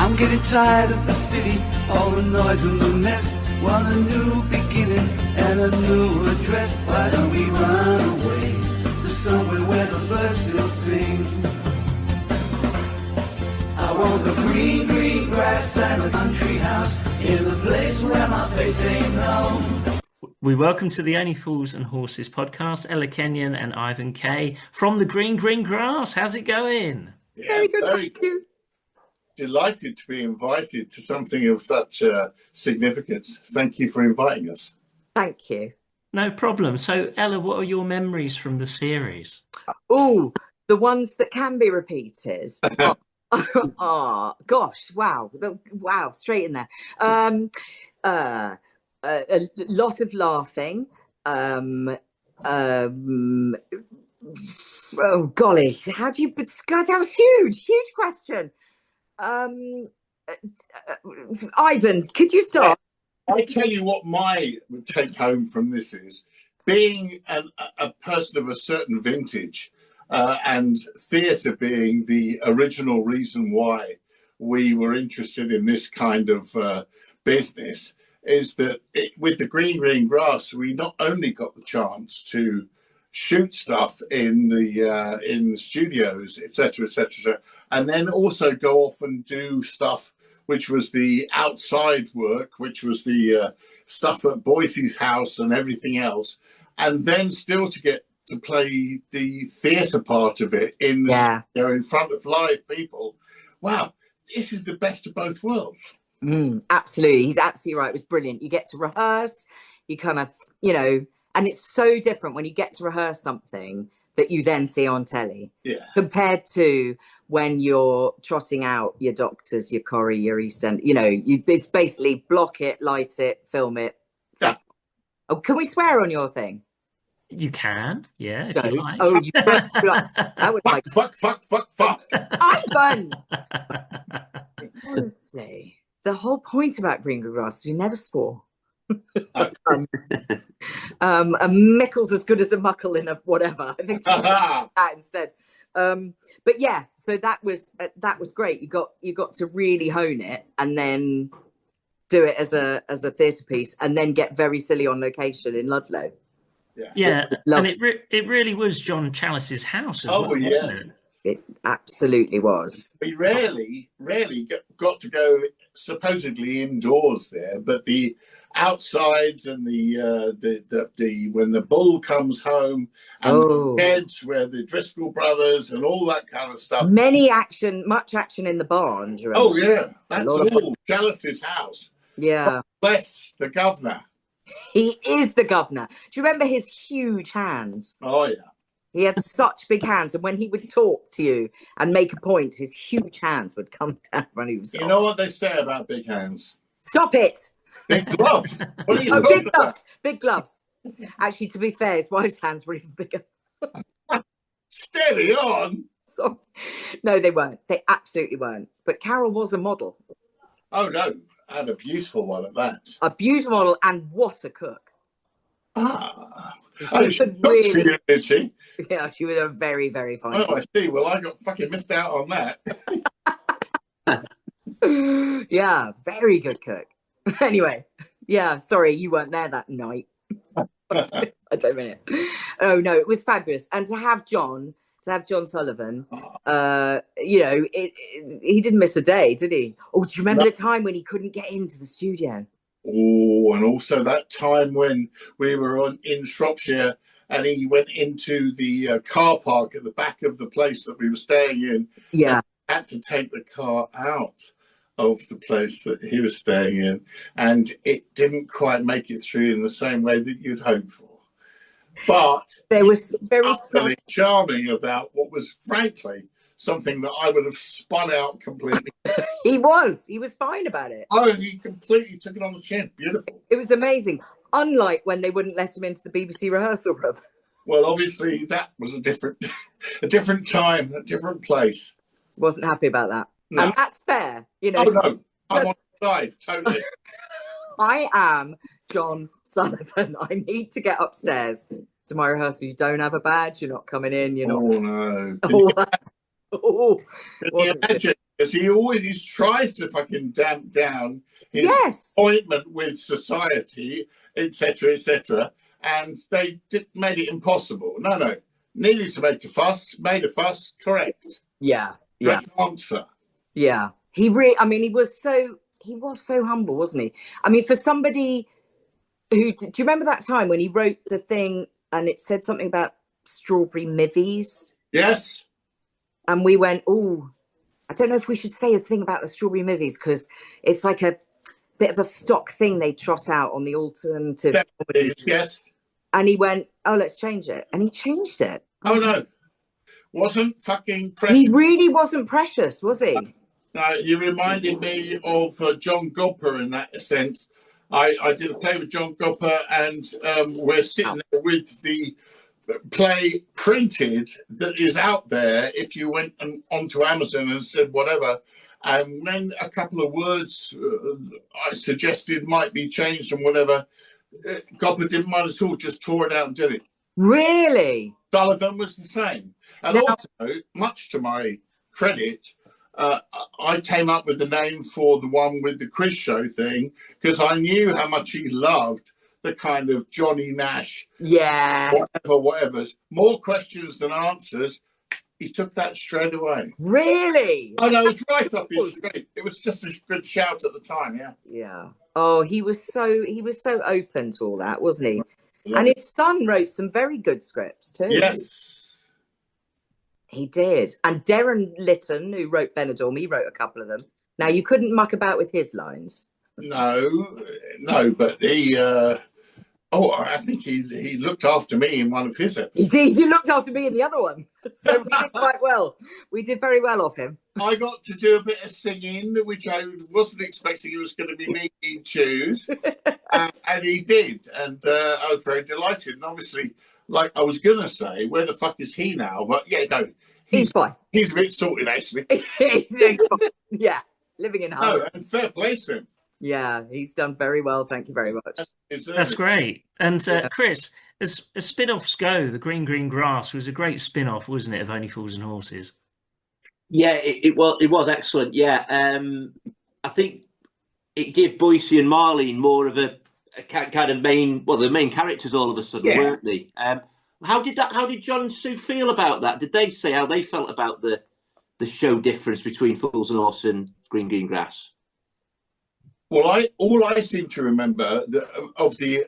I'm getting tired of the city, all the noise and the mess. Want a new beginning and a new address. Why don't we run away to somewhere where the birds still sing? I want the green, green grass and a country house in a place where my face ain't known. We welcome to the Only Fools and Horses podcast, Ellla, Kenion and Ivan Kaye from the green, green grass. How's it going? Yeah, Very good. very good. Delighted to be invited to something of such significance. Thank you for inviting us. Thank you. No problem. So, Ellla, what are your memories from the series? Oh, the ones that can be repeated. Oh, gosh, wow. Wow, straight in there. A lot of laughing. Oh, golly, how do you... God, that was huge question. Ivan, could you start? I'll tell you what my take home from this is. Being a person of a certain vintage and theatre being the original reason why we were interested in this kind of business, is that with the green, green grass, we not only got the chance to shoot stuff in the studios, etc., and then also go off and do stuff which was the outside work, which was the stuff at Boise's house and everything else, and then still to get to play the theatre part of it in the studio in front of live people. Wow, this is the best of both worlds. Absolutely, he's absolutely right. It was brilliant. You get to rehearse, you kind of, and it's so different when you get to rehearse something that you then see on telly, compared to when you're trotting out your Doctors, your Corrie, your East End. It's basically block it, light it, film it. Yeah. Oh, can we swear on your thing? You can, yeah, if you like. Oh, you that was like fuck. Ivan. Honestly, the whole point about green grass is you never swore. Mickle's as good as a muckle in a whatever. I think that instead. But yeah, so that was great. You got to really hone it and then do it as a theatre piece, and then get very silly on location in Ludlow. Yeah, and it really was John Challis's house as well, wasn't it? It absolutely was. We rarely got to go supposedly indoors there, but the outsides and the when the bull comes home and the sheds where the Driscoll brothers and all that kind of stuff. Much action in the barn. Do you remember? Oh yeah, that's all Challis's house. Yeah. God bless the governor. He is the governor. Do you remember his huge hands? Oh yeah. He had such big hands, and when he would talk to you and make a point, his huge hands would come down when he was. You know what they say about big hands? Stop it! Big gloves. What are you talking big gloves. about? Big gloves. Actually, to be fair, his wife's hands were even bigger. Steady on. Sorry. No, they weren't. They absolutely weren't. But Carol was a model. Oh no, and a beautiful one at that. A beautiful model, and what a cook. She really, did she? Yeah, she was a very, very fine. Oh, I see. Well, I got fucking missed out on that. Yeah, very good cook. Anyway, yeah, sorry, you weren't there that night. I don't mean it. Oh no, it was fabulous. And to have John Sullivan, he didn't miss a day, did he? Oh, do you remember the time when he couldn't get into the studio? Oh, and also that time when we were in Shropshire and he went into the car park at the back of the place that we were staying in. Yeah. Had to take the car out of the place that he was staying in, and it didn't quite make it through in the same way that you'd hoped for. But there was very charming about what was frankly something that I would have spun out completely. He was fine about it. Oh, he completely took it on the chin. Beautiful. It was amazing. Unlike when they wouldn't let him into the BBC rehearsal room. Well, obviously that was a different time, a different place. Wasn't happy about that. No. And that's fair, Oh no, I'm on the side, totally. I am John Sullivan. I need to get upstairs to my rehearsal. You don't have a badge, you're not coming in, you're not. Oh no. Can you imagine Because he tries to fucking damp down his appointment with society, etc., and they made it impossible. No, needed to make a fuss, made a fuss, correct. Yeah. Great answer. Yeah. He was so humble, wasn't he? I mean, for somebody who, do you remember that time when he wrote the thing and it said something about strawberry mivies? Yes. And we went, oh, I don't know if we should say a thing about the strawberry mivies, because it's like a bit of a stock thing they trot out on the alternative. Yes. And he went, oh, let's change it. And he changed it. Oh, no. Wasn't fucking precious. He really wasn't precious, was he? No, he reminded me of John Gopper in that sense. I did a play with John Gopper, and we're sitting there with the play printed that is out there if you went onto Amazon and said whatever. And when a couple of words I suggested might be changed and whatever, Gopper didn't mind at all, just tore it out and did it. Really? Sullivan was the same. And also, much to my credit, I came up with the name for the one with the quiz show thing because I knew how much he loved the kind of Johnny Nash, whatever. More questions than answers. He took that straight away. Really? I know, it was right up his street. It was just a good shout at the time, yeah. Yeah. Oh, he was so open to all that, wasn't he? And his son wrote some very good scripts too. Yes. He did. And Darren Litton, who wrote Benidorm, he wrote a couple of them. Now, you couldn't muck about with his lines. No, but he... I think he looked after me in one of his episodes. He did. You looked after me in the other one. So we did quite well. We did very well off him. I got to do a bit of singing, which I wasn't expecting it was going to be me in choose. And he did. And I was very delighted. And obviously, like I was going to say, where the fuck is he now? But yeah, no. He's fine. He's a bit sorted, actually. He's fine. Yeah. Living in Hull. No, and fair play to him. Yeah, he's done very well. Thank you very much. That's great. And Chris, as spin-offs go, The Green Grass was a great spin-off, wasn't it, of Only Fools and Horses? Yeah, it was excellent. Yeah, I think it gave Boycie and Marlene more of a kind of the main characters all of a sudden, weren't they? How did John and Sue feel about that? Did they say how they felt about the show difference between Fools and Horses and Green Grass? Well, all I seem to remember of the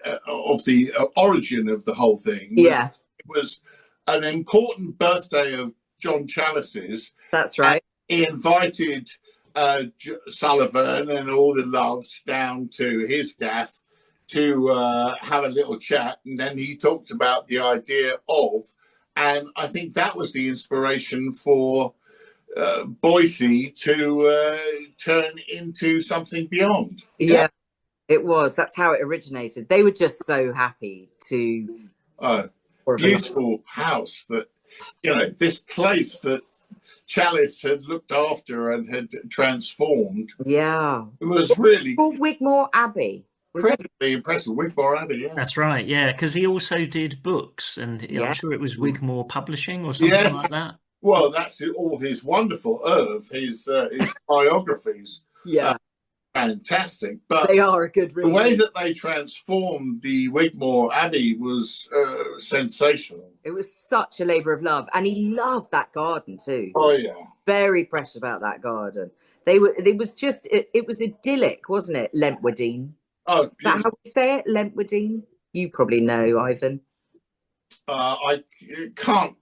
origin of the whole thing was an important birthday of John Chalice's. That's right. He invited Sullivan and all the loves down to his gaff to have a little chat, and then he talked about the idea of, and I think that was the inspiration for Boycie to turn into something beyond. Yeah, it was. That's how it originated. They were just so happy to beautiful house that, this place that Chalice had looked after and had transformed. Yeah, it was really called Wigmore Abbey. Incredibly impressive. Wigmore Abbey, yeah. That's right, yeah, because he also did books, and I'm sure it was Wigmore Publishing or something like that. Well, that's all his wonderful his biographies. Yeah. Fantastic. But they are a good read. The way that they transformed the Wigmore Abbey was sensational. It was such a labour of love. And he loved that garden too. Oh, yeah. Very precious about that garden. It was idyllic, wasn't it, Lentwardine? Oh, is that how we say it, Lentwardine? You probably know, Ivan. I can't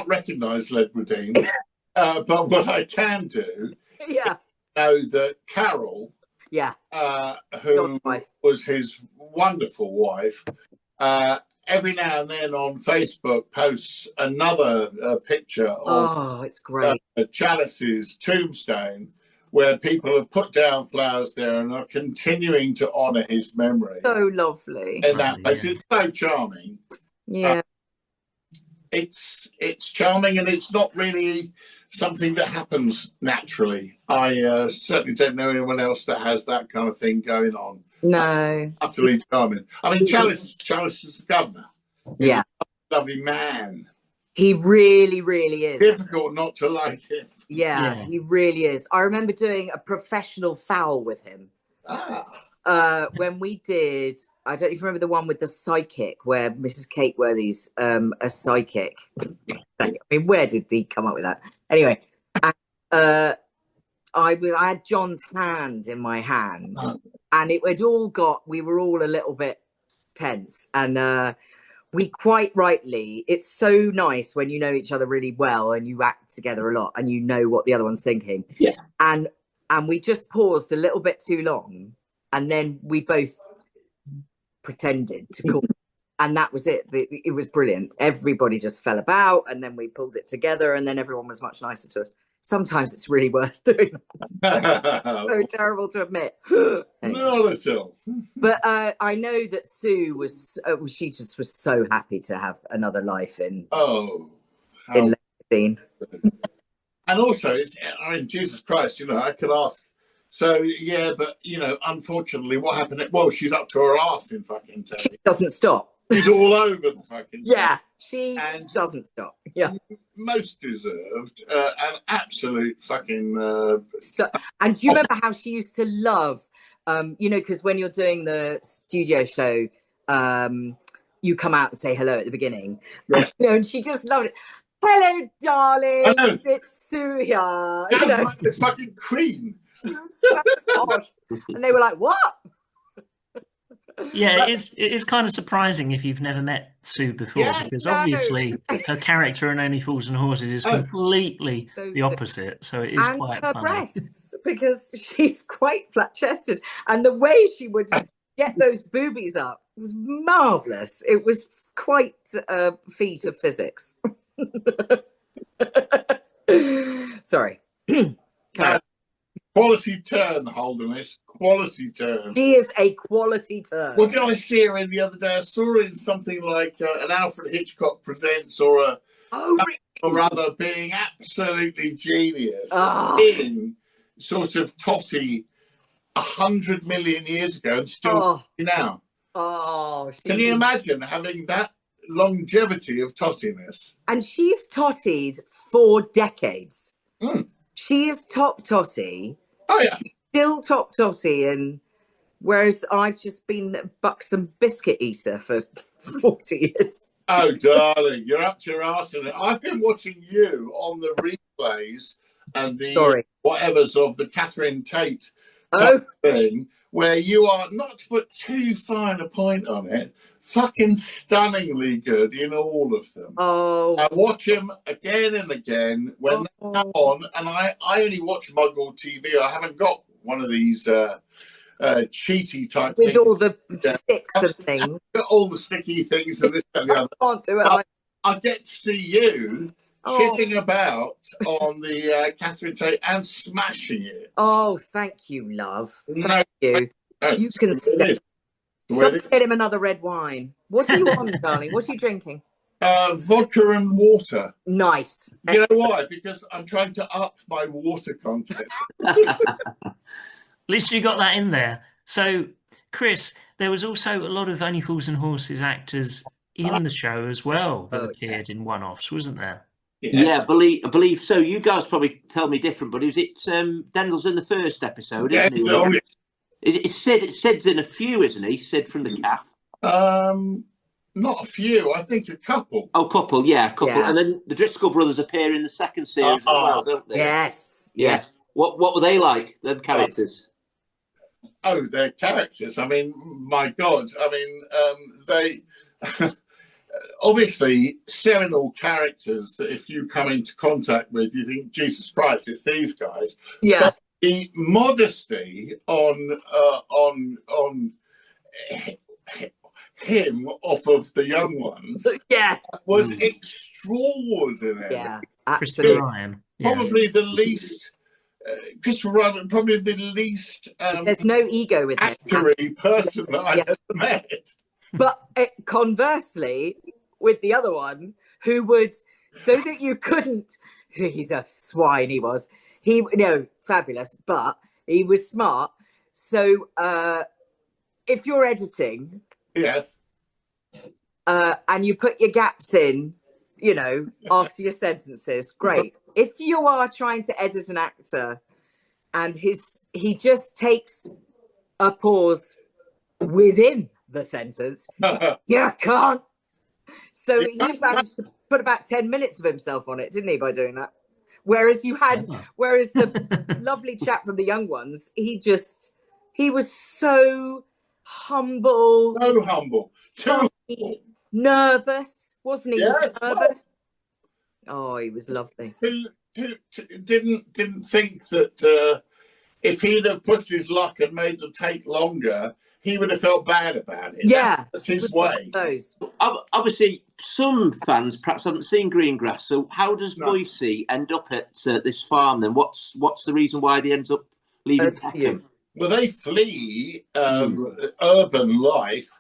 recognise Lentwardine, but what I can do is know that Carol, who was his wonderful wife, every now and then on Facebook posts another picture of it's great. Chalice's tombstone, where people have put down flowers there and are continuing to honour his memory. So lovely. In that place, it's so charming. Yeah. It's charming, and it's not really something that happens naturally. I certainly don't know anyone else that has that kind of thing going on. No. Utterly charming. I mean, Chalice is the governor. He's a lovely man. He really, really is. Difficult not to like him. Yeah, he really is. I remember doing a professional foul with him. When we did, I don't even remember the one with the psychic where Mrs. Cakeworthy's a psychic. I mean, where did he come up with that? Anyway, and, I had John's hand in my hand, and we were all a little bit tense, and we quite rightly, it's so nice when you know each other really well and you act together a lot and you know what the other one's thinking. Yeah. And we just paused a little bit too long, and then we both pretended to call, and that was it. It was brilliant. Everybody just fell about, and then we pulled it together, and then everyone was much nicer to us. Sometimes it's really worth doing that. So terrible to admit. Not at all. But I know that Sue she just was so happy to have another life in Leicester. And also, Jesus Christ, I could ask. So, yeah, but, unfortunately, what happened? Well, she's up to her arse in fucking telly. She doesn't stop. She's all over the fucking Yeah, she doesn't stop. Yeah. Most deserved. An absolute fucking... and do you remember how she used to love, because when you're doing the studio show, you come out and say hello at the beginning. Yes. And she just loved it. Hello, darling. It's Sue here. Like the fucking queen. She was so posh. And they were like, what? Yeah, it is kind of surprising if you've never met Sue before, because obviously her character in Only Fools and Horses is completely the opposite. So it is quite her funny. breasts, because she's quite flat-chested, and the way she would get those boobies up was marvelous. It was quite a feat of physics. Sorry. Quality turn, Holderness. Quality turn. She is a quality turn. Well, did I see her in the other day? I saw her in something like an Alfred Hitchcock Presents or or other, being absolutely genius in sort of Totty 100 million years ago and still now. Can you imagine having that longevity of tottiness? And she's tottied for decades. She is top totty. Oh yeah. Still top totty, and whereas I've just been a buxom biscuit eater for 40 years. Oh, darling, you're up to your arse in it. I've been watching you on the replays and the whatevers of the Catherine Tate thing, where you are, not to put too fine a point on it, fucking stunningly good in all of them. I watch him again and again when they come on, and I only watch Muggle TV. I haven't got one of these cheaty type with things. All the sticks and things. All the sticky things and this and the other. I can't do it. I get to see you shitting about on the Catherine Tate and smashing it. Oh, thank you, love. Thank you. You can stay. Someone get him another red wine. What are you on, darling? What are you drinking? Vodka and water. Nice. You know why? Because I'm trying to up my water content. At least you got that in there. So, Chris, there was also a lot of Only Fools and Horses actors in the show as well that appeared in one-offs, wasn't there? Yeah, I believe so. You guys probably tell me different, but Daniel's in the first episode, isn't he? It's Sid's in a few, isn't he? Sid from the Calf. Not a few. I think a couple. Oh, couple, yeah, couple. Yeah. And then the Driscoll brothers appear in the second series as well, don't they? Yes. Yeah. What were they like, them characters? Oh, their characters. I mean, my God. I mean, they obviously seminal characters that if you come into contact with, you think, Jesus Christ, it's these guys. Yeah. But the modesty on him off of the young ones was extraordinary. Yeah, absolutely. Probably the least Christopher Ryan, probably the least there's no ego with actory person that I've ever met. But conversely, with the other one, who would, so that you couldn't, he's a swine, fabulous, but he was smart. So if you're editing, yes, and you put your gaps in you know, after your sentences, great. If you are trying to edit an actor and he just takes a pause within the sentence, you can't. So he managed to put about 10 minutes of himself on it, didn't he, by doing that? Whereas the lovely chap from the Young Ones, he was so humble. So humble. Nervous, wasn't he? Yeah, Nervous. Oh, he was lovely. Didn't think that if he'd have pushed his luck and made the take longer, he would have felt bad about it. Yeah, that's his way. Obviously, some fans perhaps haven't seen Greengrass. So, how does Boise end up at this farm? Then, what's the reason why they end up leaving Peckham? Well, they flee urban life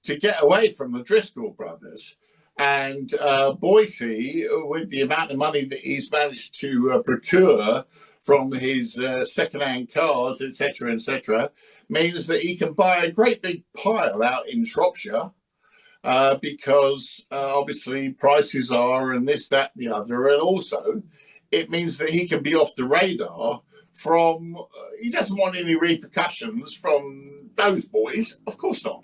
to get away from the Driscoll brothers. And Boise, with the amount of money that he's managed to procure from his second-hand cars, etc., means that he can buy a great big pile out in Shropshire because obviously prices are and this, that, and the other. And also, it means that he can be off the radar from, he doesn't want any repercussions from those boys. Of course not.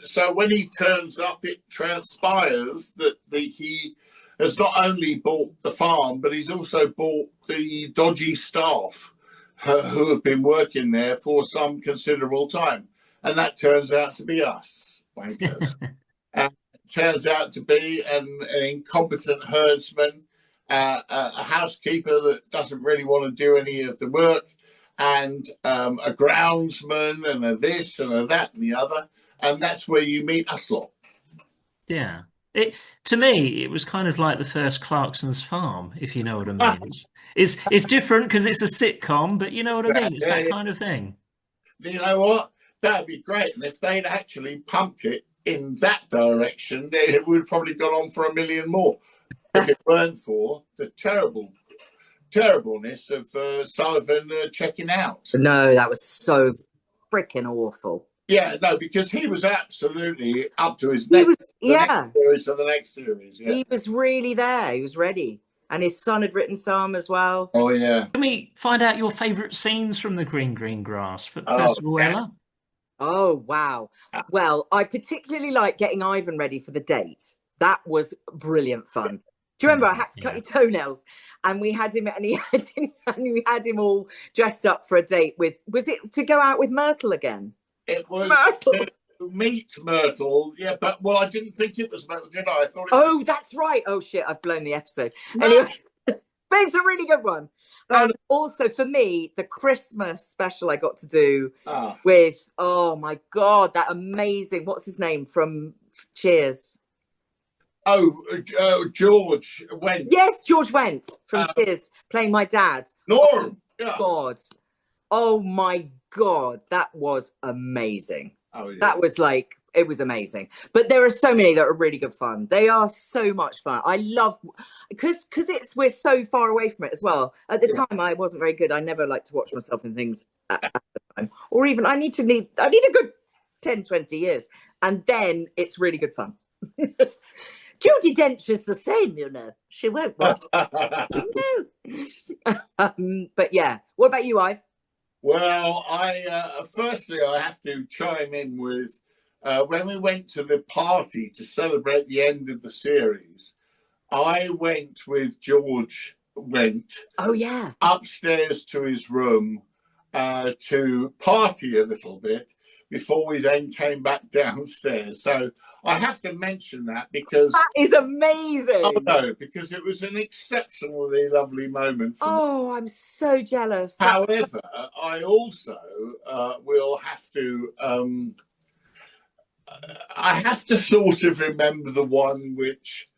So when he turns up, it transpires that he has not only bought the farm, but he's also bought the dodgy staff who have been working there for some considerable time. And that turns out to be us, wankers. And it turns out to be an incompetent herdsman, a housekeeper that doesn't really want to do any of the work, and a groundsman and a this and a that and the other. And that's where you meet us lot. Yeah. To me, it was kind of like the first Clarkson's Farm, if you know what I mean. It's different because it's a sitcom, but you know what I mean? It's that kind of thing. You know what? That'd be great. And if they'd actually pumped it in that direction, it would have probably gone on for 1 million more. If it weren't for the terribleness of Sullivan checking out. No, that was so freaking awful. Yeah, no, because he was absolutely up to his neck. The next series. Yeah. He was really there. He was ready. And his son had written some as well. Oh, yeah. Can we find out your favourite scenes from the Green Grass? First of all, Ella? Oh, wow. Well, I particularly like getting Ivan ready for the date. That was brilliant fun. Do you remember I had to cut your toenails, and we had him, and we had him all dressed up for a date with? Was it to go out with Myrtle again? It was to meet Myrtle. Yeah, but I didn't think it was Myrtle, did I? I thought. That's right. Oh shit, I've blown the episode. No. Anyway, but it's a really good one. Also, for me, the Christmas special I got to do with. Oh my god, that amazing! What's his name from Cheers? George Wendt. Yes, George Wendt from Cheers, playing my dad. Norm. Yeah. God. Oh my God, that was amazing. Oh, yeah. That was it was amazing. But there are so many that are really good fun. They are so much fun. I love, because we're so far away from it as well. At the time, I wasn't very good. I never liked to watch myself in things at the time. Or even, I need a good 10, 20 years. And then it's really good fun. Judi Dench's the same, you know. She won't watch. No. But yeah. What about you, Ive? Well, firstly, I have to chime in with when we went to the party to celebrate the end of the series, I went with George Wendt. Oh, yeah. Upstairs to his room to party a little bit before we then came back downstairs. So I have to mention that because... That is amazing. Oh, no, because it was an exceptionally lovely moment for me. I'm so jealous. However, I also will have to... I have to sort of remember the one which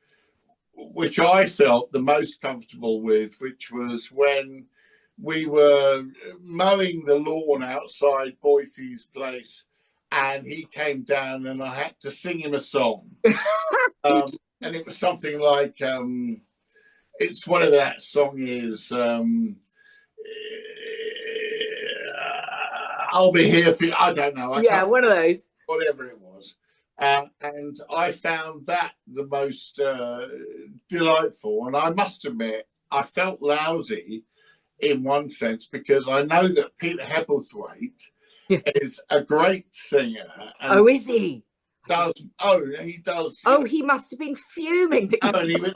I felt the most comfortable with, which was when we were mowing the lawn outside Boise's place, and he came down and I had to sing him a song. And it was something like, it's whatever that song is, I'll be here for you. I don't know. One of those. Whatever it was. And I found that the most delightful. And I must admit, I felt lousy in one sense because I know that Peter Hebblethwaite is a great singer. And is he? He does. Oh, he must have been fuming. He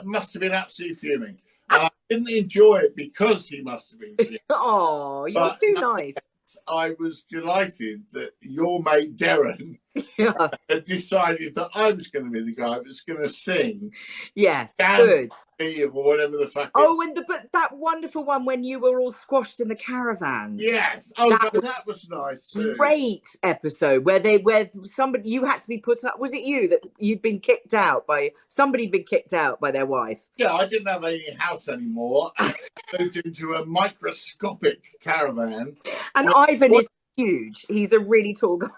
must have been absolutely fuming. And I didn't enjoy it because he must have been fuming. Oh, you're too nice. I was delighted that your mate Darren had decided that I was going to be the guy that was going to sing. Yes, good. Or whatever the fuck. But that wonderful one when you were all squashed in the caravan. Yes. Oh, that was nice too. Great episode where somebody, you had to be put up. Was it you that you'd been kicked out by somebody? Been kicked out by their wife? Yeah, I didn't have any house anymore. I moved into a microscopic caravan. And Ivan is huge. He's a really tall guy.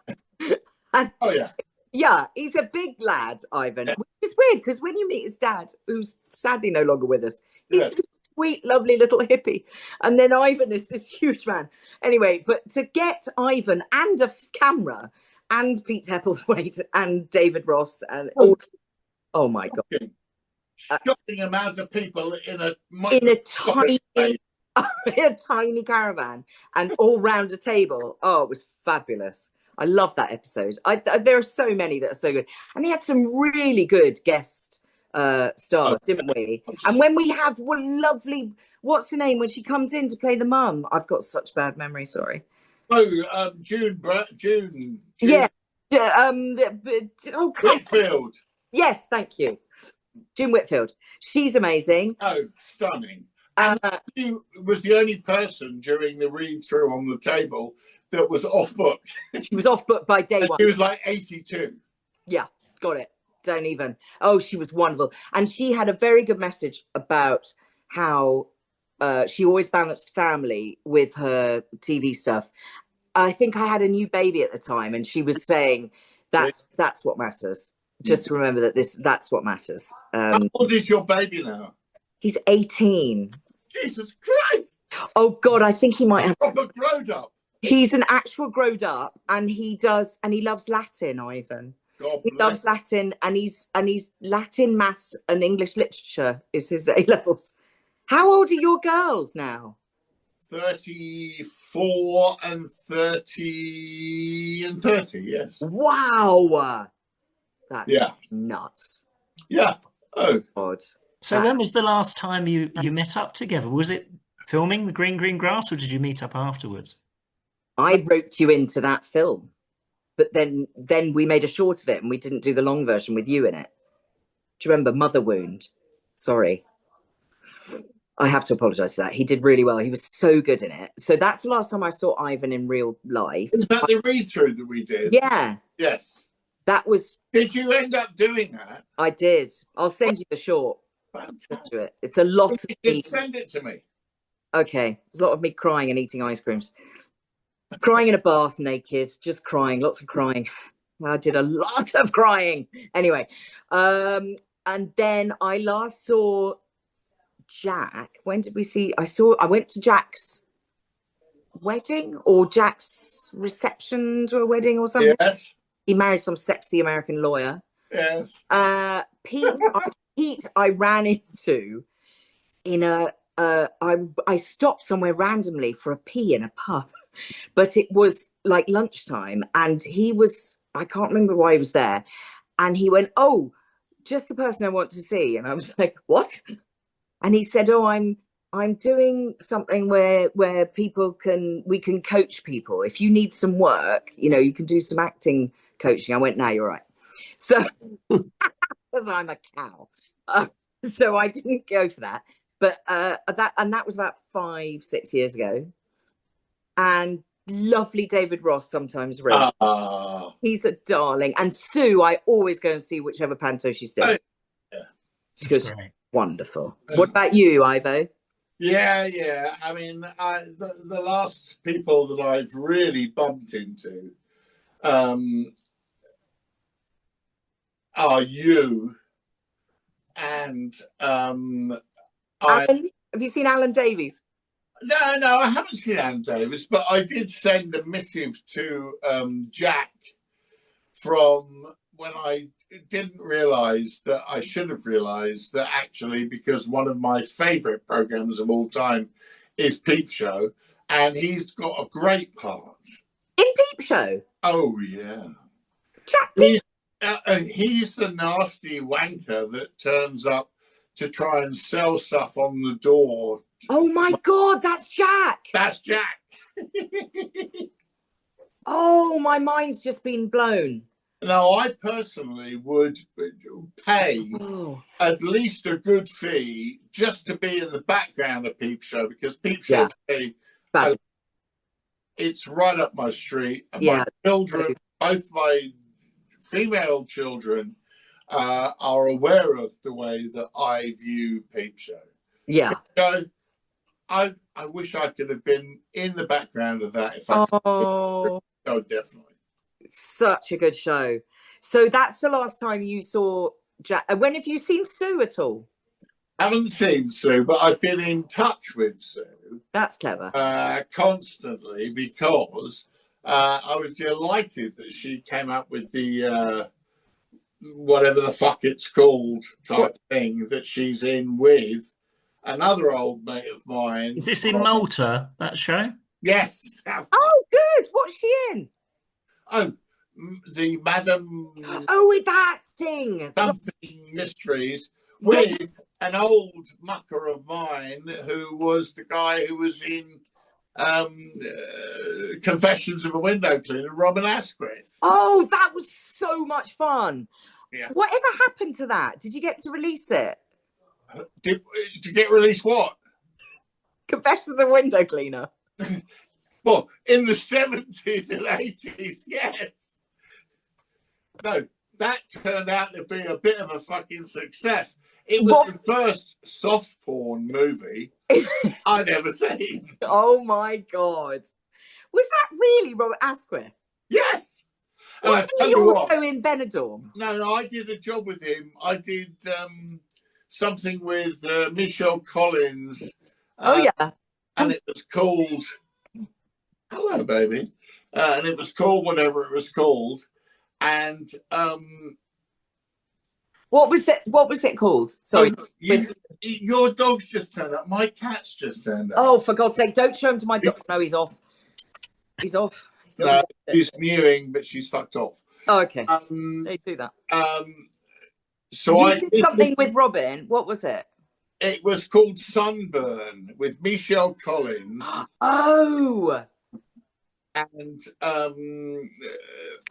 Yeah, he's a big lad, Ivan. Which is weird because when you meet his dad, who's sadly no longer with us, he's this sweet, lovely little hippie. And then Ivan is this huge man. Anyway, but to get Ivan and a camera and Pete Hebblethwaite and David Ross and oh my God. Shocking amount of people in a tiny caravan and all round a table. Oh, it was fabulous. I love that episode. There are so many that are so good. And he had some really good guest stars, didn't we? And when we have lovely, what's her name when she comes in to play the mum? I've got such bad memory, sorry. June. Yeah. Whitfield. Yes, thank you. June Whitfield. She's amazing. Oh, stunning. And she was the only person during the read-through on the table that was off-book. She was off-book by day one. She was like 82. Yeah, got it. Don't even. Oh, she was wonderful. And she had a very good message about how she always balanced family with her TV stuff. I think I had a new baby at the time, and she was saying that's what matters. Just remember that's what matters. How old is your baby now? He's 18. Jesus Christ! Oh God, I think he might have proper grown up. He's an actual grown up, and he loves Latin, Ivan. He loves Latin, and he's Latin, maths, and English literature is his A levels. How old are your girls now? 34 and 30 and 30. Yes. Wow, that's nuts. Yeah. Oh God. So when was the last time you met up together? Was it filming The Green Grass, or did you meet up afterwards? I roped you into that film, but then we made a short of it and we didn't do the long version with you in it. Do you remember Mother Wound? Sorry. I have to apologise for that. He did really well. He was so good in it. So that's the last time I saw Ivan in real life. Is that the read-through that we did? Yeah. Yes. That was... Did you end up doing that? I did. I'll send you the short. Fantastic. It's a lot of me. Send it to me. Okay. There's a lot of me crying and eating ice creams. Crying in a bath naked, just crying, lots of crying. I did a lot of crying. Anyway, and then I last saw Jack. When did we see? I went to Jack's wedding or Jack's reception to a wedding or something. Yes. He married some sexy American lawyer. Yes. Pete, I ran into in I stopped somewhere randomly for a pee in a pub. But it was like lunchtime, and I can't remember why he was there. And he went, "Oh, just the person I want to see." And I was like, "What?" And he said, "Oh, I'm doing something where we can coach people. If you need some work, you can do some acting coaching." I went, "No, you're right." So, because I'm a cow. So I didn't go for that. But that was about 5-6 years ago. And lovely David Ross sometimes read. He's a darling. And Sue, I always go and see whichever panto she's doing. Yeah. She's wonderful. What about you, Ivo? Yeah. I mean, the last people that I've really bumped into are you and Alan? Have you seen Alan Davies? No, I haven't seen Anne Davis, but I did send a missive to Jack from when I didn't realise that I should have realised that actually, because one of my favourite programmes of all time is Peep Show, and he's got a great part. In Peep Show? Oh, yeah. Jack He's the nasty wanker that turns up to try and sell stuff on the door. Oh my God, that's Jack. That's Jack. Oh, my mind's just been blown. Now, I personally would pay at least a good fee just to be in the background of Peep Show, because Peep Show, it's right up my street. And my children, both my female children, are aware of the way that I view Peep Show. Yeah. So I wish I could have been in the background of that if I could. Oh, definitely. Such a good show. So that's the last time you saw Jack. When have you seen Sue at all? I haven't seen Sue, but I've been in touch with Sue. That's clever. Constantly, because I was delighted that she came up with the whatever the fuck it's called type thing that she's in with another old mate of mine. Is this in Malta, that show? Yes. Oh, good. What's she in? Oh, the Madam... Oh, with that thing. Something Mysteries, with an old mucker of mine who was the guy who was in Confessions of a Window Cleaner, Robin Asquith. Oh, that was so much fun. Yeah. Whatever happened to that? Did you get to release it? To get released what? Confessions of a Window Cleaner. Well, in the 70s and 80s, yes. No, that turned out to be a bit of a fucking success. It was the first soft porn movie I'd ever seen. Oh my God. Was that really Robert Asquith? Yes. Was he also in Benidorm? No, I did a job with him. I did something with Michelle Collins. Oh, yeah. And it was called... Hello, baby. And it was called whatever it was called. And what was it called? Sorry. Your dog's just turned up. My cat's just turned up. Oh, for God's sake, don't show him to my dog. No, he's off. He's off. No, she's mewing, but she's fucked off. Oh, okay. They do that. So I did something with Robin. What was it? It was called Sunburn with Michelle Collins. Oh. And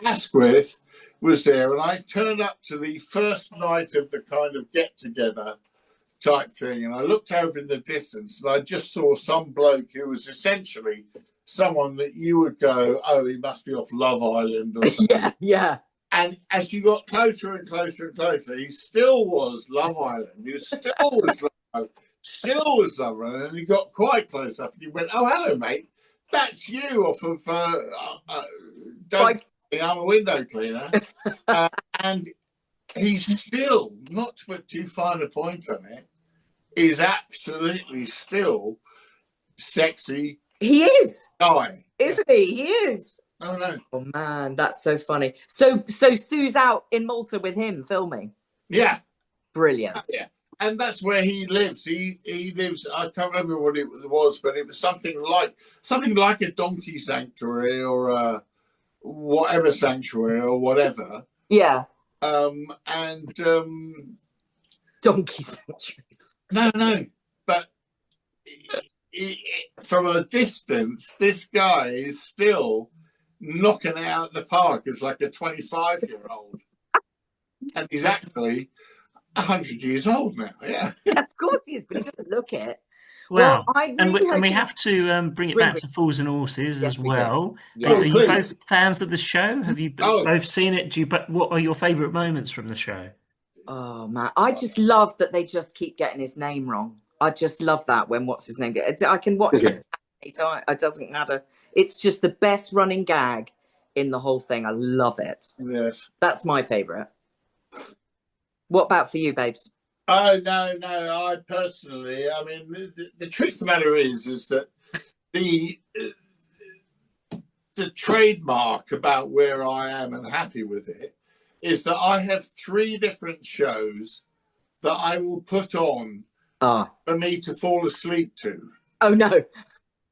Asquith was there, and I turned up to the first night of the kind of get-together type thing, and I looked over in the distance, and I just saw some bloke who was essentially someone that you would go, oh, he must be off Love Island or something. Yeah, yeah. And as you got closer and closer and closer, he still was Love Island. He still was Love Island. Still was Love Island. And he got quite close up, and you went, oh, hello, mate. That's you off of Don't Think I'm a Window Cleaner. And he's still, not to put too fine a point on it, is absolutely still sexy. He is. Guy. Isn't he? He is. Oh, no. Oh, man, that's so funny. So Sue's out in Malta with him filming? Yeah. Brilliant. Yeah. And that's where he lives. He lives. I can't remember what it was, but it was something like a donkey sanctuary or whatever sanctuary or whatever. Yeah. And donkey sanctuary. No. But from a distance, this guy is still knocking it out the park as like a 25-year-old, and he's actually 100 years old now. Yeah. Of course he is, but he doesn't look it. Wow. Well, and we have to bring it back to Fools and Horses as well. Yeah. Are you both fans of the show? Have you both seen it? What are your favourite moments from the show? Oh, man. I just love that they just keep getting his name wrong. I just love that when what's his name? I can watch it. It doesn't matter. It's just the best running gag in the whole thing. I love it. Yes. That's my favourite. What about for you, babes? Oh, no. I personally, I mean, the truth of the matter is that the trademark about where I am and happy with it is that I have 3 different shows that I will put on for me to fall asleep to. Oh no.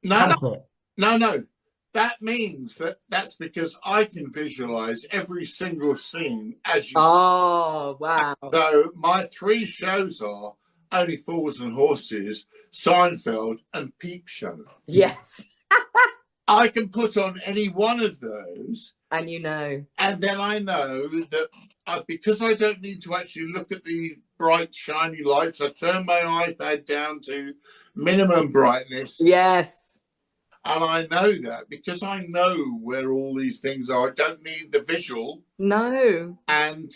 No. That means that's because I can visualize every single scene as you. Oh, wow. So my 3 shows are Only Fools and Horses, Seinfeld, and Peep Show. Yes. I can put on any one of those. And and then I know that because I don't need to actually look at the bright, shiny lights, I turn my iPad down to minimum brightness. Yes. And I know that because I know where all these things are. I don't need the visual. No. And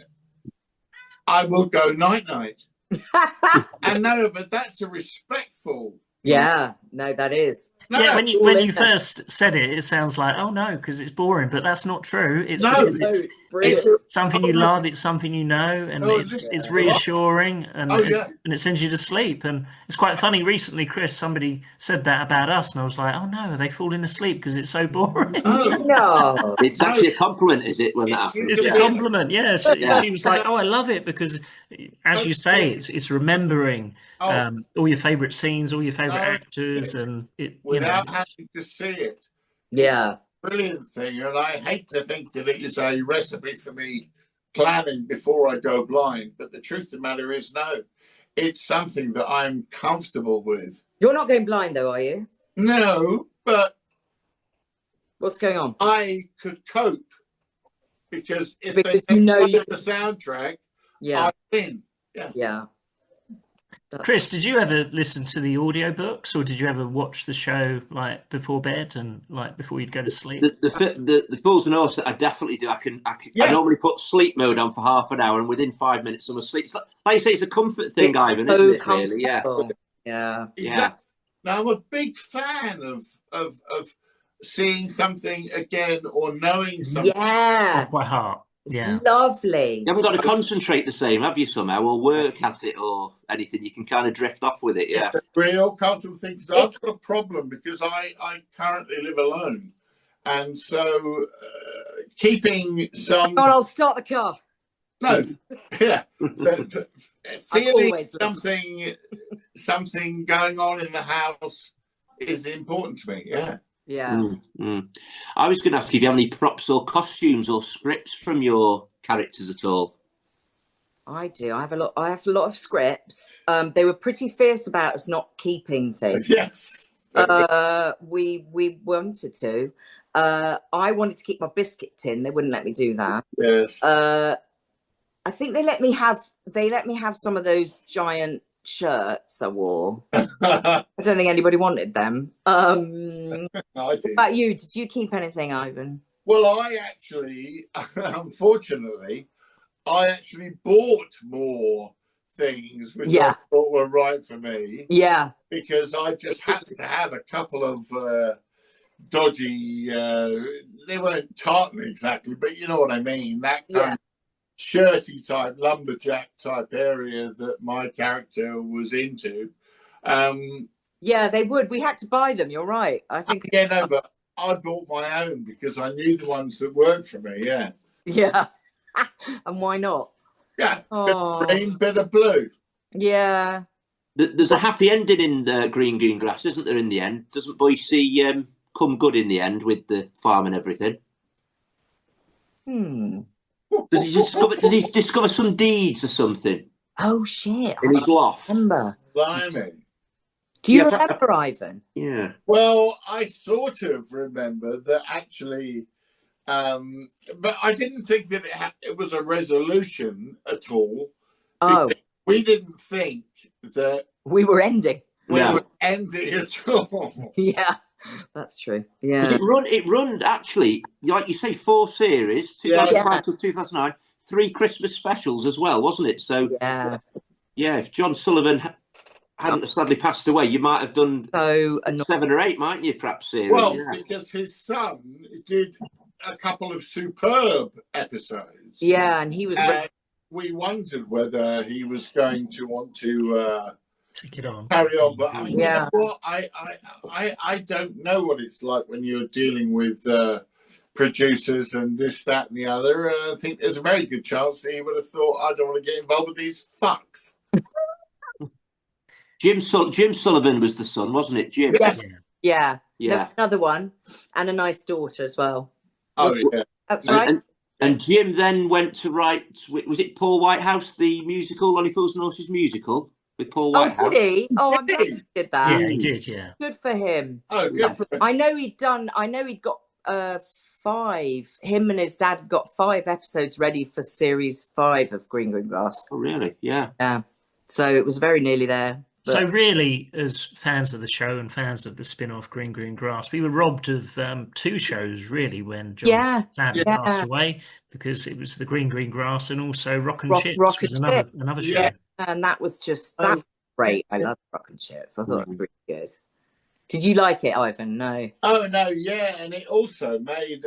I will go night-night. And no, but that's a respectful. Yeah, no, that is. No, yeah, when you first said it, it sounds like, oh no, because it's boring, but that's not true. It's it's something you love, it's something you know, and it's reassuring, and it sends you to sleep. And it's quite funny. Recently, Chris, somebody said that about us, and I was like, oh no, are they falling asleep because it's so boring? No, it's actually a compliment, is it? When that happens, it's a compliment. Yeah, she was like, oh, I love it because, as you say, it's remembering all your favourite scenes, all your favourite actors, and without having to see it. Yeah. It's a brilliant thing. And I hate to think that it is a recipe for me planning before I go blind. But the truth of the matter is, no, it's something that I'm comfortable with. You're not going blind, though, are you? No, but what's going on? I could cope because if because they the soundtrack, I win. Yeah. Chris, did you ever listen to the audiobooks, or did you ever watch the show like before bed and like before you'd go to sleep? The Fools and Horses, I definitely do. I normally put sleep mode on for half an hour, and within 5 minutes I'm asleep. It's like you say, it's a comfort thing, Ivan, isn't it? Really, yeah. Exactly. Now I'm a big fan of seeing something again or knowing something off by heart. It's lovely. You haven't got to concentrate the same, have you, somehow, or work at it or anything. You can kind of drift off with it, It's a real comfortable thing. Because I've got a problem because I currently live alone. And so keeping some... Oh, I'll start the car. No, yeah. Feeling something going on in the house is important to me, Yeah. I was going to ask you if you have any props or costumes or scripts from your characters at all. I do. I have a lot of scripts. They were pretty fierce about us not keeping things. Yes. We wanted to. I wanted to keep my biscuit tin. They wouldn't let me do that. Yes. I think they let me have some of those giant shirts I wore. I don't think anybody wanted them. What about you? Did you keep anything, Ivan? Well, I actually, unfortunately, bought more things which I thought were right for me. Yeah. Because I just happened to have a couple of dodgy, they weren't tartan exactly, but you know what I mean. That kind of shirty type, lumberjack type area that my character was into. Yeah, they would. We had to buy them. You're right. I think. Yeah, no, but I bought my own because I knew the ones that worked for me. Yeah. Yeah. And why not? Yeah. Bit of green, bit of blue. Yeah. There's a happy ending in Green Grass, isn't there? In the end, doesn't Boise come good in the end with the farm and everything? Does he discover some deeds or something? Oh shit! In his loft. Remember? Blimey. Do you remember, Ivan? Yeah. Well, I sort of remember that actually, but I didn't think that it was a resolution at all. Oh. We didn't think that we were ending. We were ending at all. Yeah. That's true. Yeah. It run actually, like you say, 4 series, 2005 to 2009, 3 Christmas specials as well, wasn't it? So if John Sullivan hadn't sadly passed away, you might have done 7 or 8, mightn't you, perhaps, series? Well, because his son did a couple of superb episodes. Yeah, and he was. We wondered whether he was going to want to take it on, carry on. But I mean, you know what? I don't know what it's like when you're dealing with producers and this, that, and the other. I think there's a very good chance that he would have thought, I don't want to get involved with these fucks. Jim Sullivan was the son, wasn't it? Jim. Yes. Yeah. Yeah. Another one, and a nice daughter as well. Yeah. That's right. And Jim then went to write, was it Paul Whitehouse, the musical, Lonely Fools and Horses musical with Paul Whitehouse? Oh, did he? Oh, I'm glad he did that. Yeah, he did, yeah. Good for him. Oh, good for him. I know he'd got 5. Him and his dad got 5 episodes ready for series 5 of Green Grass. Oh, really? Yeah. Yeah. So it was very nearly there. But... So really, as fans of the show and fans of the spin-off Green Grass, we were robbed of 2 shows really when John sadly passed away, because it was the Green Grass and also Rock and Chips was another show. Yeah, and that was just great. I love Rock and Chips. I thought it was really good. Did you like it, Ivan? No. Oh no, yeah, and it also made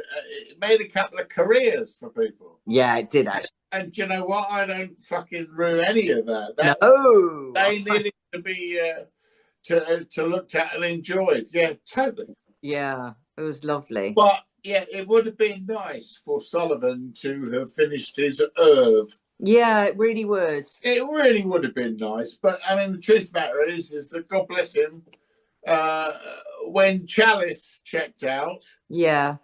a couple of careers for people. Yeah, it did actually. And you know what? I don't fucking rue any of that. No, they needed to be to looked at and enjoyed. Yeah, totally. Yeah, it was lovely. But yeah, it would have been nice for Sullivan to have finished his oeuvre. Yeah, it really would. It really would have been nice. But I mean, the truth of the matter is that God bless him. When Chalice checked out, yeah,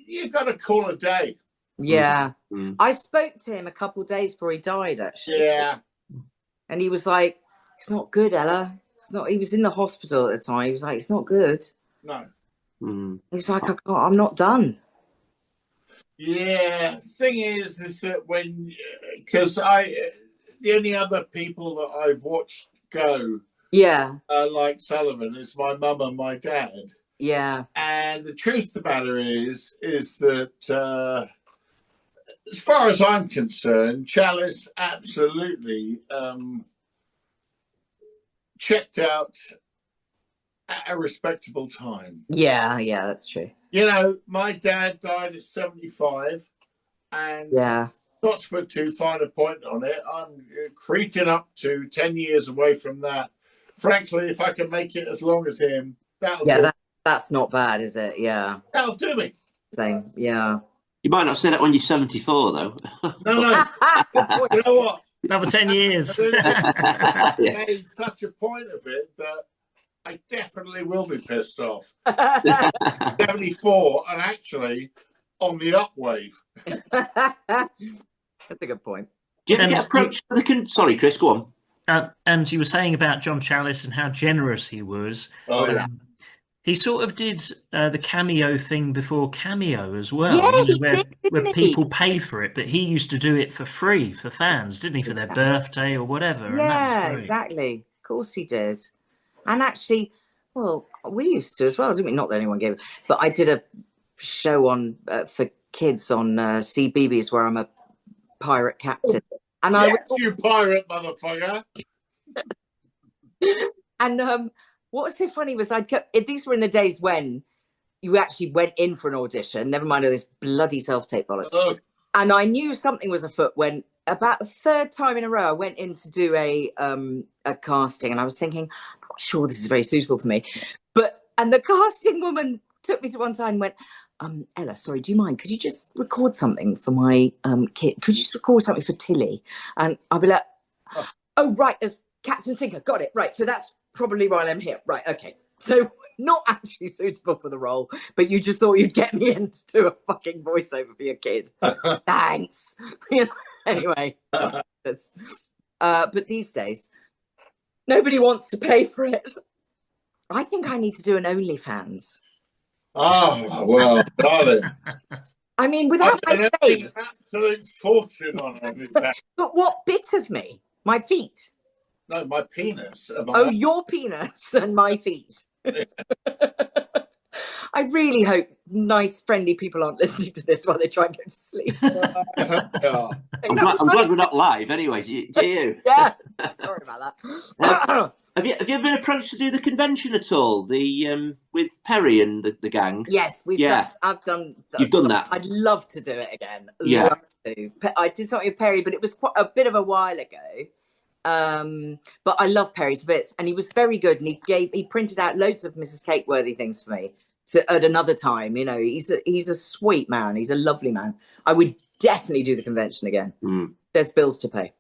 you got to call a day. Yeah, I spoke to him a couple of days before he died, actually. Yeah, and he was like, "It's not good, Ella. It's not." He was in the hospital at the time. He was like, "It's not good." No. He was like, I'm not done." Yeah, the thing is that when, because the only other people that I've watched go. Yeah. Like Sullivan, is my mum and my dad. Yeah. And the truth of the matter is that as far as I'm concerned, Chalice absolutely checked out at a respectable time. Yeah, that's true. You know, my dad died at 75, and not to put too fine a point on it, I'm creeping up to 10 years away from that. Frankly, if I can make it as long as him, that'll do. That's not bad, is it? Yeah. That'll do me. Same, yeah. You might not say that when you're 74, though. No. You know what? Another 10 years. I made such a point of it that I definitely will be pissed off. 74 and actually on the upwave. That's a good point. Did you get approached? Sorry, Chris, go on. And you were saying about John Chalice and how generous he was. He sort of did the cameo thing before Cameo as well, where people pay for it, but he used to do it for free for fans, didn't he, for their birthday or whatever? Yeah, exactly. Of course he did. And actually, well, we used to as well, didn't we? Not that anyone gave it, but I did a show on for kids on CBeebies where I'm a pirate captain. And you pirate motherfucker. And what was so funny was these were in the days when you actually went in for an audition, never mind all this bloody self-tape bollocks. And I knew something was afoot when about the 3rd time in a row I went in to do a casting, and I was thinking, I'm not sure this is very suitable for me. And the casting woman took me to one side and went, Ella, sorry, do you mind? Could you just record something for my kid? Could you just record something for Tilly? And I'll be like, oh, right, as Captain Sinker, got it. Right, so that's probably why I'm here. Right, okay. So not actually suitable for the role, but you just thought you'd get me in to do a fucking voiceover for your kid. Thanks. Anyway, but these days, nobody wants to pay for it. I think I need to do an OnlyFans. Oh, well, darling. I mean, without my face. Absolute fortune on OnlyFans. But what bit of me? My feet? No, my penis. Your penis and my feet. I really hope nice, friendly people aren't listening to this while they try and go to sleep. I'm glad we're not live anyway. Do you? Yeah. Sorry about that. Have you ever been approached to do the convention at all? The with Perry and the gang? Yes, I've done. You've done that. I'd love to do it again. Yeah. Love to. I did something with Perry, but it was quite a bit of a while ago. But I love Perry to bits, and he was very good. And he printed out loads of Mrs. Cakeworthy things for me. at another time. You know, he's a sweet man. He's a lovely man. I would definitely do the convention again. There's bills to pay.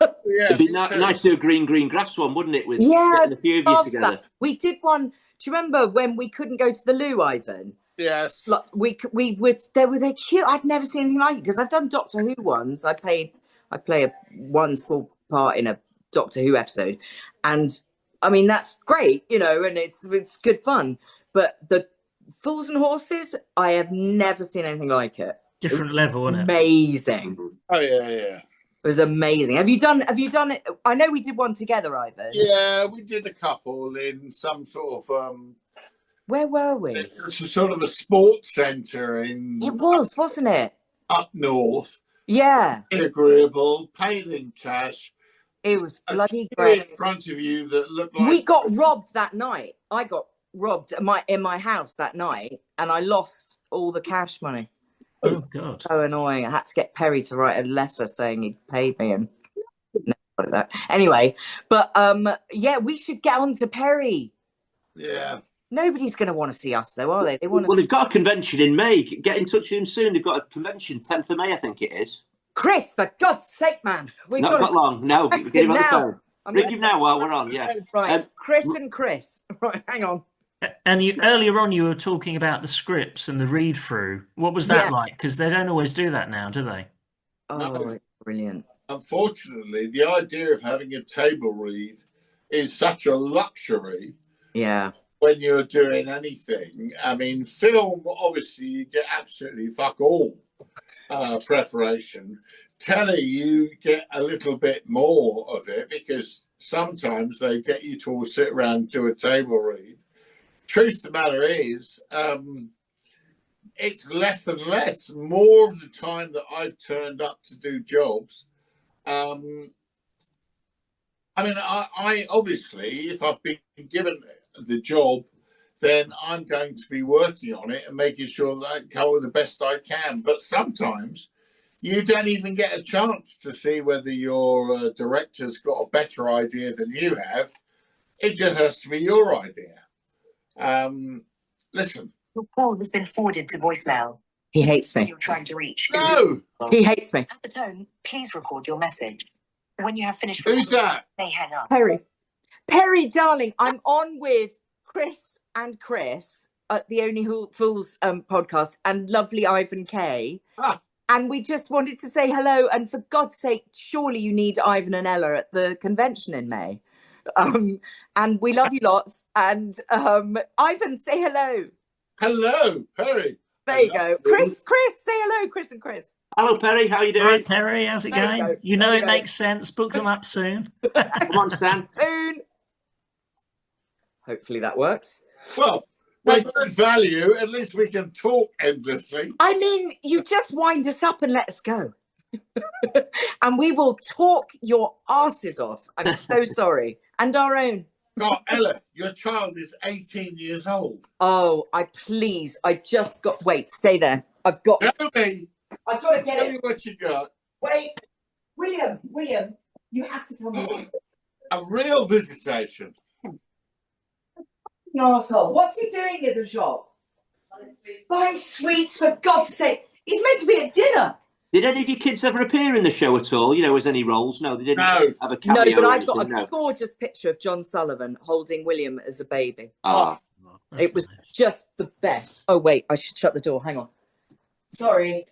It'd be nice to do a green grass one, wouldn't it? With getting a few of you together. That. We did one. Do you remember when we couldn't go to the loo, Ivan? Yes. Like they're cute. I'd never seen anything like it because I've done Doctor Who ones. I play one small part in a Doctor Who episode, and I mean that's great, you know, and it's good fun. But the Fools and Horses, I have never seen anything like it. Different level, isn't it? Amazing. Oh yeah. It was amazing. Have you done it? I know we did one together, Ivan. Yeah, we did a couple in some sort of where were we? It's a sort of a sports centre in. It was, wasn't it? Up north. Yeah. Agreeable, paid in cash. It was bloody great. In front of you that looked like. We got robbed that night. I got robbed in my house that night, and I lost all the cash money. Oh God! So annoying. I had to get Perry to write a letter saying he'd paid me, and that. Anyway, but yeah, we should get on to Perry. Yeah. Nobody's going to want to see us, though, are they? Well, they've got a convention in May. Get in touch with them soon. They've got a convention, 10th of May, I think it is. Chris, for God's sake, man. We've not got long. No, get him on the phone. Ring him now while we're on, yeah. Right, Chris and Chris. Right, hang on. And earlier on, you were talking about the scripts and the read-through. What was that like? Because they don't always do that now, do they? Oh, no. Brilliant. Unfortunately, the idea of having a table read is such a luxury. Yeah. When you're doing anything. I mean, film, obviously, you get absolutely fuck all preparation. Telly, you get a little bit more of it because sometimes they get you to all sit around and do a table read. Truth of the matter is, it's less and less. More of the time that I've turned up to do jobs, I mean, I obviously, if I've been given the job, then I'm going to be working on it and making sure that I cover the best I can. But sometimes you don't even get a chance to see whether your director's got a better idea than you have. It just has to be your idea. Listen. Your call has been forwarded to voicemail. He hates me. You're trying to reach. No. He hates me. At the tone, please record your message. When you have finished Who's that? They hang up. Perry, darling, I'm on with Chris and Chris at the Only Fools podcast and lovely Ivan Kaye. And we just wanted to say hello. And for God's sake, surely you need Ivan and Ella at the convention in May. And we love you lots. And Ivan, say hello. Hello, Perry. There you go. Chris, say hello, Chris and Chris. Hello, Perry. How are you doing? Hi, Perry. How's it going? You know it makes sense. Book them up soon. Come on, Stan. Soon. Hopefully that works. Well, we're good value. At least we can talk endlessly. I mean, you just wind us up and let us go. And we will talk your asses off. I'm so sorry. And our own. God, Ella, your child is 18 years old. Oh, I just got, wait, stay there. I've got Tell me. I've got to get Tell it. me what you got. Wait, William, you have to come in. A real visitation. Arsehole. What's he doing in the shop? Buying sweets, for God's sake. He's meant to be at dinner. Did any of your kids ever appear in the show at all? You know, as any roles? No, they didn't have a cameo. No, but I've got a gorgeous picture of John Sullivan holding William as a baby. It was just the best. Oh, wait, I should shut the door. Hang on. Sorry.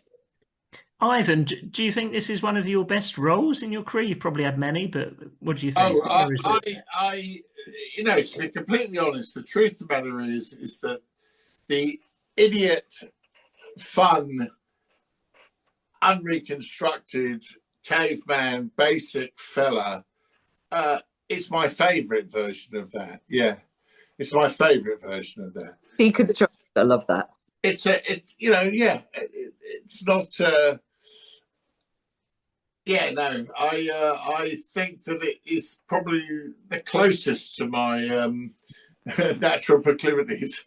Ivan, do you think this is one of your best roles in your career? You've probably had many, but what do you think? You know, to be completely honest, the truth of the matter is that the idiot, fun, unreconstructed, caveman, basic fella, it's my favourite version of that. Yeah, it's my favourite version of that. Deconstructed. I love that. It's you know, yeah, it's not. Yeah, no, I think that it is probably the closest to my natural proclivities.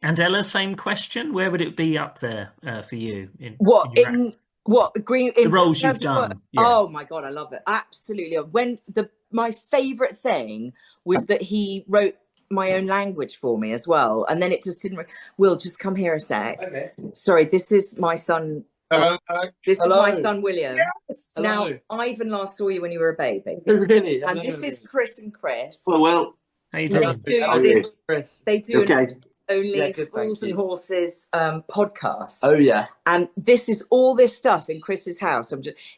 And Ella, same question. Where would it be up there for you? In green? The roles you've done. Yeah. Oh my God, I love it. Absolutely. My favourite thing was that he wrote my own language for me as well. And then it just didn't. Will, just come here a sec. Okay. Sorry, this is my son. This is my son William. Yes. Now, Ivan last saw you when you were a baby. Really? And this is Chris and Chris. Well, How you doing? They do okay. only Fools and Horses podcast. Oh yeah. And this is all this stuff in Chris's house.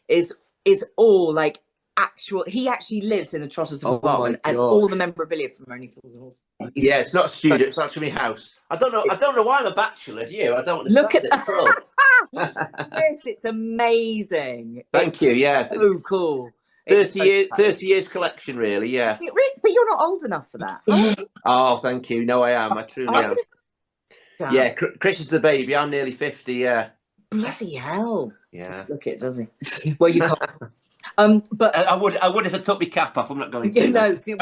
Is all like actual. He actually lives in a Trotters apartment, as all the memorabilia from Only Fools and Horses. Yeah, it's not a studio; it's actually my house. I don't know why I'm a bachelor. Do you? I don't understand. Look at it at all. Yes, it's amazing. Thank you. Yeah. Oh, cool. 30 years collection, really. Yeah. But you're not old enough for that. Oh, thank you. No, I am. I truly am. Damn. Yeah, Chris is the baby. I'm nearly 50. Yeah. Bloody hell. Yeah. Look it, does he? Well, you can't. But I would if I took my cap off. I'm not going to. No, see,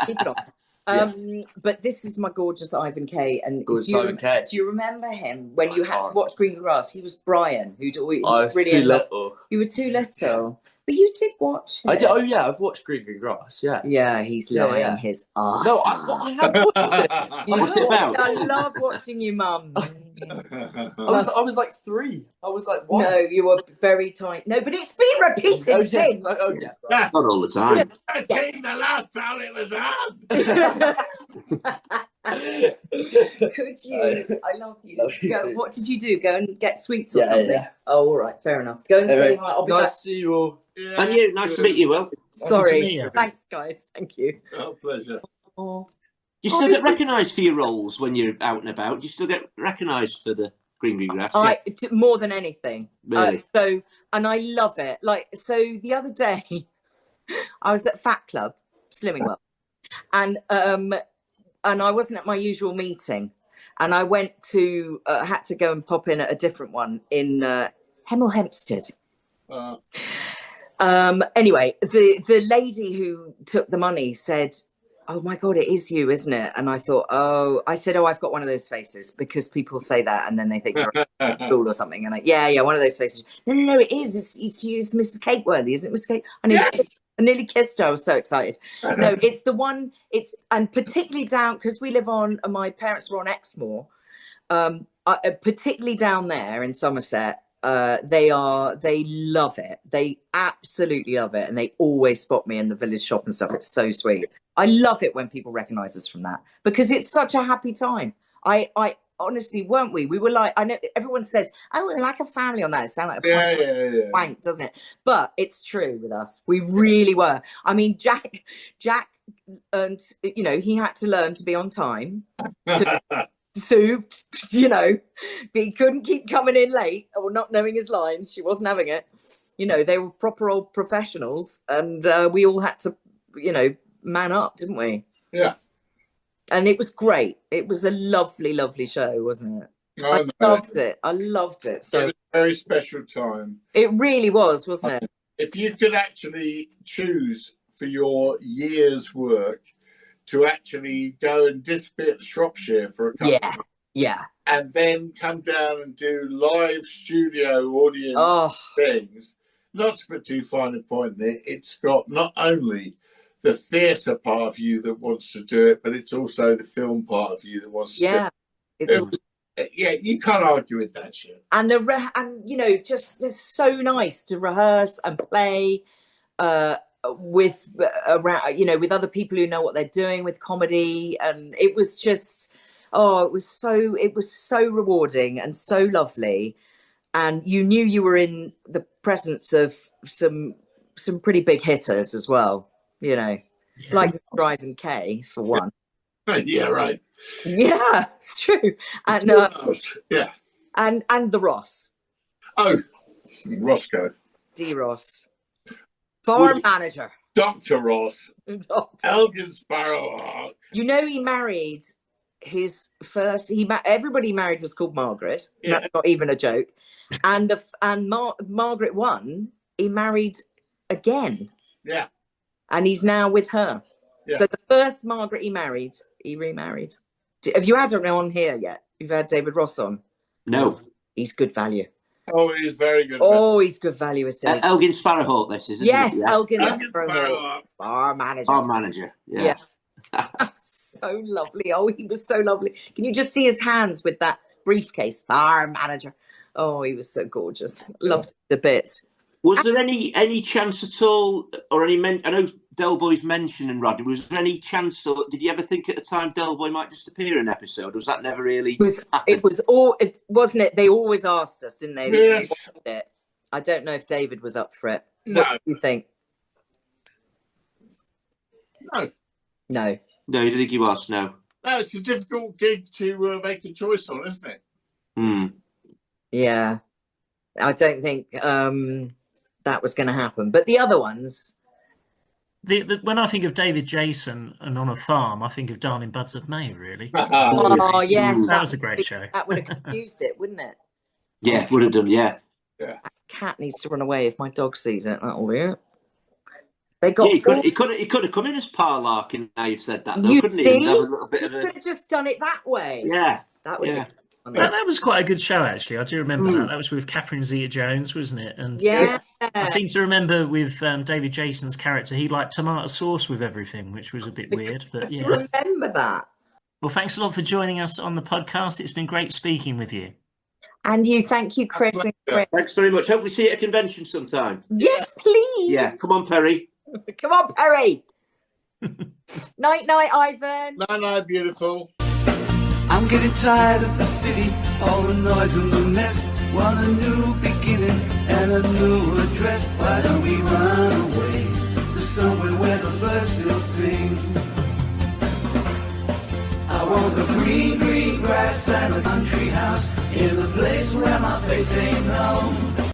keep it on. But this is my gorgeous Ivan Kaye, and do you remember him when you had to watch Green Grass? He was Brian, who'd always. I was too little. You were too little, but you did watch him. I did. Oh yeah, I've watched Green Grass. Yeah. Yeah, he's lying his ass. No, I have watched it. What's it about? I love watching you, Mum. I was like 3. I was like 1. No, you were very tiny. No, but it's been repeated since. Oh yeah. Not all the time. The last time it was on. Could you? I love you. Go, what did you do? Go and get sweets or something? Yeah. Oh, all right, fair enough. Go and say hi. I'll be back. Nice to see you all. Yeah. And you, nice to meet you, Will. Sorry. Thanks, guys. Thank you. Oh, pleasure. Oh. Do you still get recognised for your roles when you're out and about? Do you still get recognised for the Green Grass? More than anything. Really? And I love it. Like, so the other day, I was at Fat Club, Slimming World, and I wasn't at my usual meeting, and I went to had to go and pop in at a different one in Hemel Hempstead. Anyway, the lady who took the money said, "Oh my God, it is you, isn't it?" And I thought, I said, I've got one of those faces, because people say that and then they think you're cool or something. And yeah, one of those faces. No, it is. It's you, it's Mrs. Cakeworthy, isn't it, Mrs. Cake? I nearly kissed her. I was so excited. No, it's the one. And particularly down, because we live on. My parents were on Exmoor. Particularly down there in Somerset. They love it. They absolutely love it, and they always spot me in the village shop and stuff. It's so sweet. I love it when people recognize us from that, because it's such a happy time. I honestly, weren't we? We were like, I know everyone says, "Oh, we're like a family" on that. It sounds like a wank, doesn't it? But it's true with us. We really were. I mean, Jack, and he had to learn to be on time. So, he couldn't keep coming in late or not knowing his lines. She wasn't having it. They were proper old professionals, and we all had to, man up, didn't we? Yeah. And it was great. It was a lovely, lovely show, wasn't it? I loved it. So it was a very special time. It really was, wasn't it? If you could actually choose for your year's work to actually go and disappear to Shropshire for a couple of months. Yeah. And then come down and do live studio audience things. Not to put too fine a point in it, it's got not only the theatre part of you that wants to do it, but it's also the film part of you that wants to do it. Yeah, you can't argue with that shit. And just it's so nice to rehearse and play with other people who know what they're doing with comedy, and it was just it was so rewarding and so lovely, and you knew you were in the presence of some pretty big hitters as well, like Ivan Kaye for one. Yeah, right. Yeah, it's true. And and the Ross. Oh, Roscoe. D. Ross. Farm manager. Dr. Ross. Elgin Sparrowhawk. He married his first. Everybody he married was called Margaret. Yeah. That's not even a joke. And Margaret won. He married again. Yeah. And he's now with her. Yeah. So the first Margaret he married, he remarried. Have you had him on here yet? You've had David Ross on? No. He's good value. Oh, he's very good. Oh, he's good value, is David. Elgin Sparrowhawk, this is, isn't it? Yes, Yeah. Elgin Sparrowhawk. Bar manager. Bar manager, yeah. so lovely. Oh, he was so lovely. Can you just see his hands with that briefcase? Farm manager. Oh, he was so gorgeous. Loved it a bit. Was there any chance at all, or I know Del Boy's mentioning Rodney. Was there any chance, or did you ever think at the time Del Boy might just appear in an episode? Or was that never really? It was all. It wasn't it. They always asked us, didn't they? Yes. I don't know if David was up for it. No. What do you think? No. No, you think he was? No. No, it's a difficult gig to make a choice on, isn't it? Yeah, I don't think that was going to happen. But the other ones. When I think of David Jason and On a Farm, I think of Darling Buds of May, really. Oh, yes. That was a great show. That would have confused it, wouldn't it? Yeah, would have done, yeah. That cat needs to run away if my dog sees it. That'll be it. They got. Yeah, he could have come in as Parlarking. Now you've said that, though, couldn't he? Have a little bit of could have just done it that way. Yeah, that would. Yeah. That was quite a good show, actually. I do remember that. That was with Catherine Zeta-Jones, wasn't it? And I seem to remember with David Jason's character, he liked tomato sauce with everything, which was a bit weird. But yeah, I remember that. Well, thanks a lot for joining us on the podcast. It's been great speaking with you. And you, thank you, Chris. Thanks very much. Hopefully see you at a convention sometime. Yes, please. Yeah, come on, Perry. Come on, Perry. Night, Ivan. Night, beautiful. I'm getting tired of the city, all the noise and the mess. Want a new beginning and a new address. Why don't we run away to somewhere where the birds still sing? I want the green, green grass and a country house in a place where my face ain't known.